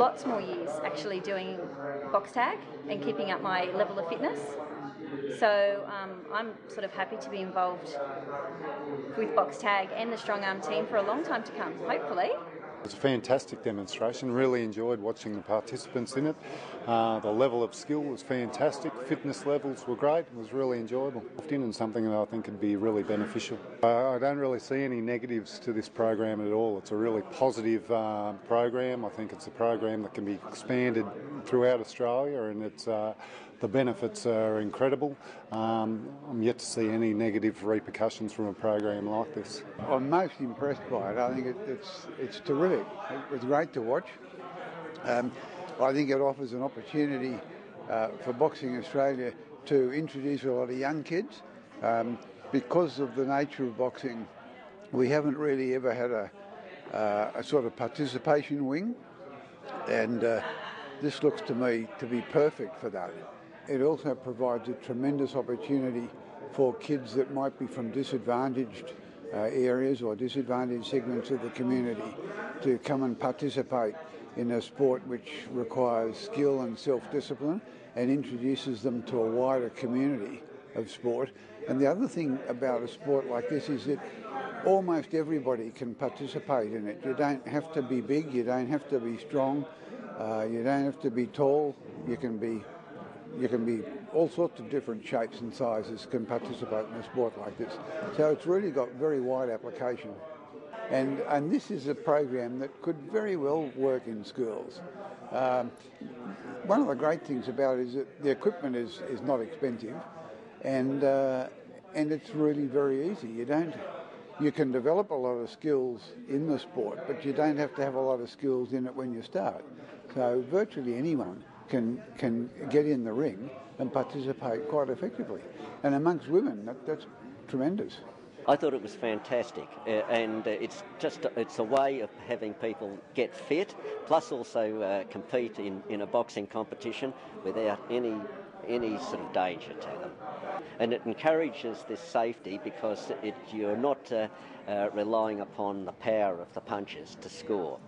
lots more years actually doing box tag and keeping up my level of fitness. So I'm sort of happy to be involved with box tag and the Strongarm team for a long time to come, hopefully. It was a fantastic demonstration, really enjoyed watching the participants in it. The level of skill was fantastic, fitness levels were great, it was really enjoyable. And something that I think could be really beneficial. I don't really see any negatives to this program at all. It's a really positive program. I think it's a program that can be expanded throughout Australia, and it's the benefits are incredible. I'm yet to see any negative repercussions from a program like this. I'm most impressed by it. I think it's terrific. It was great to watch. I think it offers an opportunity for Boxing Australia to introduce a lot of young kids. Because of the nature of boxing, we haven't really ever had a sort of participation wing, and this looks to me to be perfect for that. It also provides a tremendous opportunity for kids that might be from disadvantaged areas or disadvantaged segments of the community to come and participate in a sport which requires skill and self-discipline and introduces them to a wider community of sport. And the other thing about a sport like this is that almost everybody can participate in it. You don't have to be big, you don't have to be strong, you don't have to be tall. You can be all sorts of different shapes and sizes can participate in a sport like this. So it's really got very wide application. And this is a program that could very well work in schools. One of the great things about it is that the equipment is not expensive, and it's really very easy. You can develop a lot of skills in the sport, but you don't have to have a lot of skills in it when you start. So virtually anyone can get in the ring and participate quite effectively. And amongst women, that's tremendous. I thought it was fantastic, and it's a way of having people get fit, plus also compete in a boxing competition without any sort of danger to them. And it encourages this safety because you're not relying upon the power of the punches to score.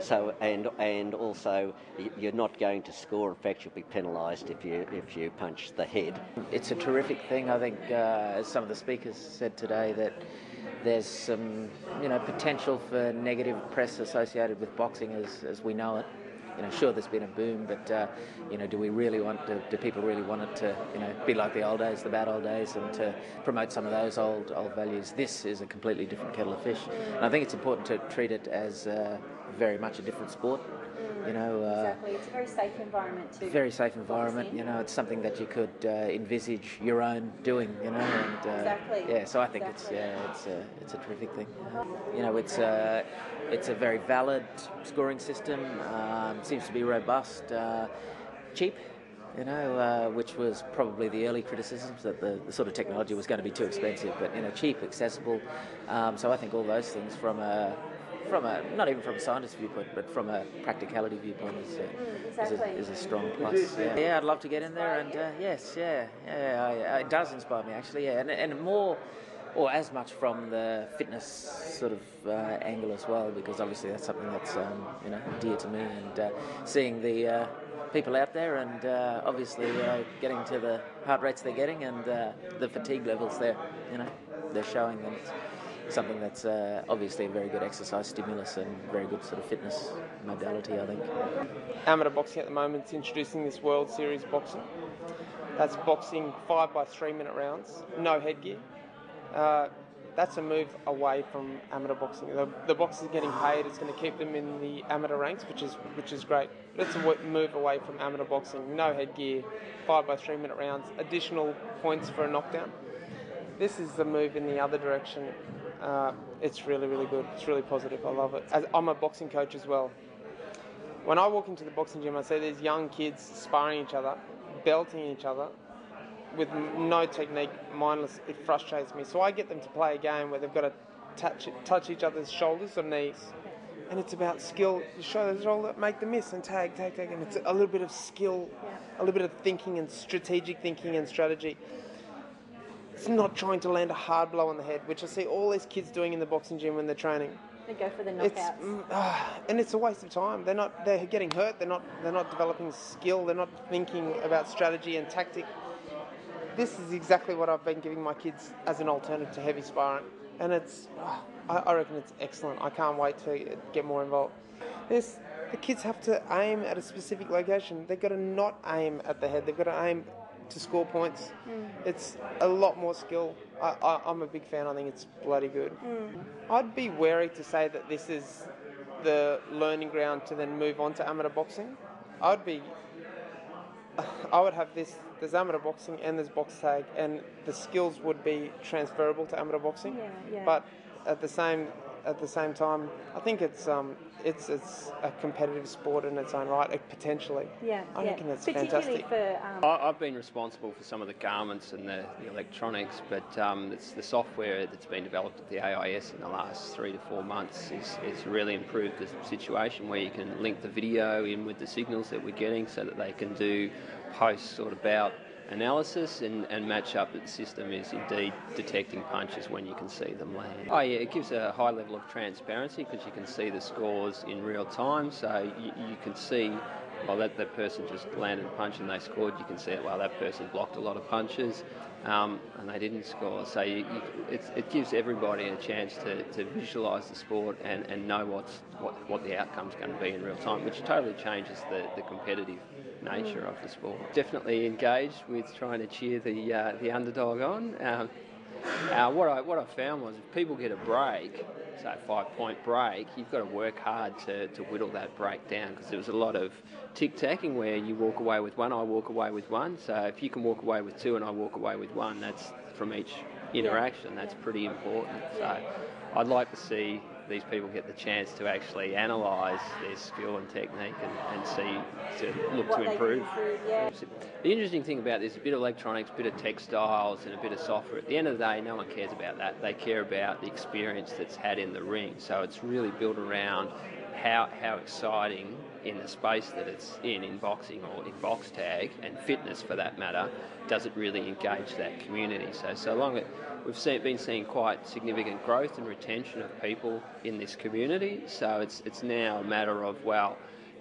So and also you're not going to score. In fact, you'll be penalised if you punch the head. It's a terrific thing. I think, as some of the speakers said today, that there's some potential for negative press associated with boxing as we know it. Sure, there's been a boom, but do we really do people really want it to be like the old days, the bad old days, and to promote some of those old values? This is a completely different kettle of fish, and I think it's important to treat it as very much a different sport. Exactly, it's a very safe environment too. Very safe environment. It's something that you could envisage your own doing. And exactly. Yeah, so I think it's a terrific thing. It's a very valid scoring system. Seems to be robust, cheap. Which was probably the early criticisms that the sort of technology was going to be too expensive, but cheap, accessible. So I think all those things from a not even from a scientist viewpoint, but from a practicality viewpoint is a strong plus. Yeah, I'd love to get in there, and it does inspire me actually. Yeah, and more, or as much from the fitness sort of angle as well, because obviously that's something that's dear to me, and seeing the people out there, and obviously getting to the heart rates they're getting, and the fatigue levels they're showing, and it's something that's obviously a very good exercise stimulus and very good sort of fitness modality, I think. Amateur boxing at the moment is introducing this World Series boxing. That's boxing 5 by 3 minute rounds, no headgear. That's a move away from amateur boxing. The boxers are getting paid. It's going to keep them in the amateur ranks, which is great. But it's a move away from amateur boxing. No headgear, 5 by 3 minute rounds, additional points for a knockdown. This is the move in the other direction. It's really, really good. It's really positive. I love it. I'm a boxing coach as well. When I walk into the boxing gym, I see these young kids sparring each other, belting each other, with no technique, mindless. It frustrates me. So I get them to play a game where they've got to touch each other's shoulders or knees, and it's about skill. You show the shoulder, make the miss, and tag, and it's a little bit of skill, a little bit of thinking and strategic thinking and strategy. It's not trying to land a hard blow on the head, which I see all these kids doing in the boxing gym when they're training. They go for the It's knockouts. and it's a waste of time. They're getting hurt. They're not developing skill. They're not thinking about strategy and tactic. This is exactly what I've been giving my kids as an alternative to heavy sparring, and I reckon it's excellent. I can't wait to get more involved. The kids have to aim at a specific location. They've got to not aim at the head. They've got to aim to score points. It's a lot more skill. I'm a big fan. I think it's bloody good. I'd be wary to say that this is the learning ground to then move on to amateur boxing. I would have this. There's amateur boxing and there's box tag, and the skills would be transferable to amateur boxing. Yeah. But at the same time, I think it's a competitive sport in its own right, potentially. I reckon that's particularly fantastic. I've been responsible for some of the garments and the electronics, but it's the software that's been developed at the AIS in the last 3 to 4 months is really improved the situation where you can link the video in with the signals that we're getting so that they can do post sort of bout analysis and match up that the system is indeed detecting punches when you can see them land. Oh yeah, it gives a high level of transparency because you can see the scores in real time, so you can see, well, that person just landed a punch and they scored. You can see it, well, that person blocked a lot of punches and they didn't score. So it gives everybody a chance to visualise the sport and know what the outcome's going to be in real time, which totally changes the competitive nature of the sport. Definitely engaged with trying to cheer the underdog on. What I found was if people get a break, say a 5-point break, you've got to work hard to whittle that break down because there was a lot of tic-tacking where you walk away with one, I walk away with one. So if you can walk away with two and I walk away with one, that's from each interaction. That's pretty important. So I'd like to see these people get the chance to actually analyse their skill and technique and see to look what to improve. The interesting thing about this is a bit of electronics, a bit of textiles and a bit of software. At the end of the day, no one cares about that. They care about the experience that's had in the ring. So it's really built around how exciting in the space that it's in boxing or in box tag and fitness for that matter, does it really engage that community. So long as we've been seeing quite significant growth and retention of people in this community. So it's now a matter of, well,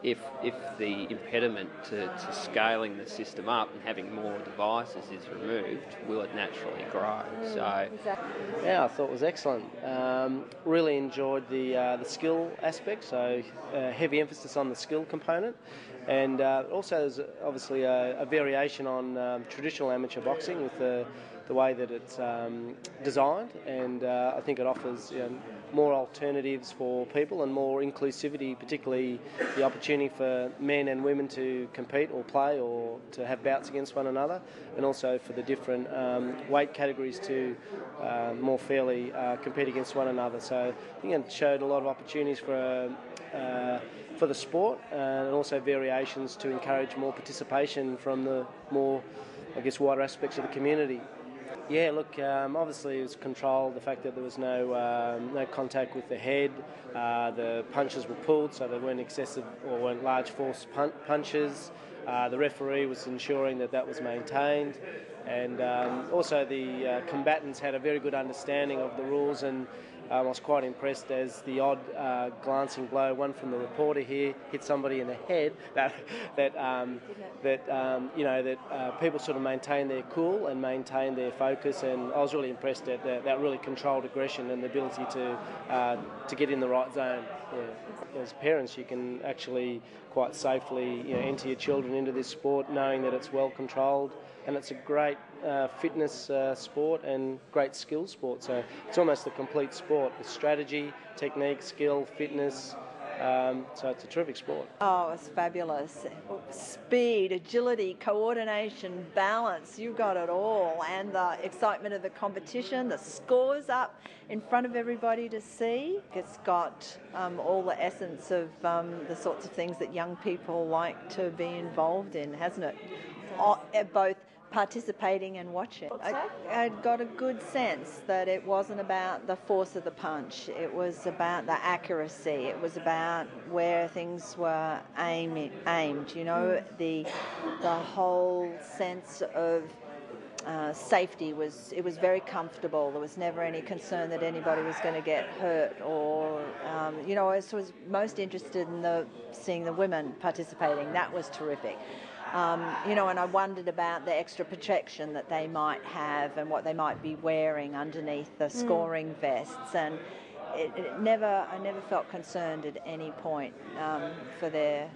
if the impediment to scaling the system up and having more devices is removed, will it naturally grow? Yeah, I thought it was excellent. Really enjoyed the skill aspect, so heavy emphasis on the skill component. And also there's obviously a variation on traditional amateur boxing with the way that it's designed, and I think it offers more alternatives for people and more inclusivity, particularly the opportunity for men and women to compete or play or to have bouts against one another, and also for the different weight categories to more fairly compete against one another. So I think it showed a lot of opportunities for the sport and also variations to encourage more participation from the more, I guess, wider aspects of the community. Yeah, look, obviously it was controlled, the fact that there was no contact with the head, the punches were pulled so they weren't excessive or weren't large force punches. The referee was ensuring that was maintained, and also the combatants had a very good understanding of the rules, and I was quite impressed as the odd glancing blow, one from the reporter here, hit somebody in the head, that people sort of maintain their cool and maintain their focus, and I was really impressed at that really controlled aggression and the ability to get in the right zone. Yeah. As parents, you can actually quite safely enter your children into this sport knowing that it's well controlled, and it's a great fitness sport and great skill sport. So it's almost a complete sport with strategy, technique, skill, fitness. So it's a terrific sport. Oh, it's fabulous. Speed, agility, coordination, balance, you've got it all. And the excitement of the competition, the scores up in front of everybody to see. It's got all the essence of the sorts of things that young people like to be involved in, hasn't it? Both participating and watching. I got a good sense that it wasn't about the force of the punch. It was about the accuracy. It was about where things were aimed. The whole sense of safety was very comfortable. There was never any concern that anybody was going to get hurt, or I was most interested in seeing the women participating. That was terrific. And I wondered about the extra protection that they might have and what they might be wearing underneath the scoring vests, and I never felt concerned at any point for their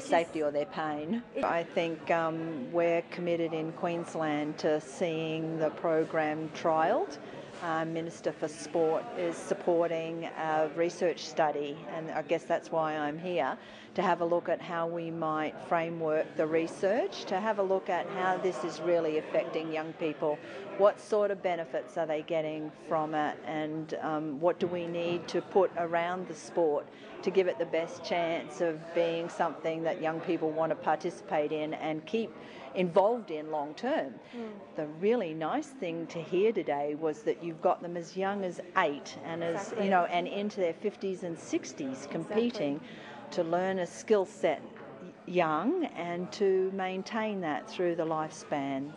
safety or their pain. I think we're committed in Queensland to seeing the program trialled. Minister for Sport is supporting a research study, and I guess that's why I'm here, to have a look at how we might framework the research, to have a look at how this is really affecting young people, what sort of benefits are they getting from it, and what do we need to put around the sport to give it the best chance of being something that young people want to participate in and keep involved in long term. The really nice thing to hear today was that you've got them as young as 8 and and into their 50s and 60s competing to learn a skill set young and to maintain that through the lifespan.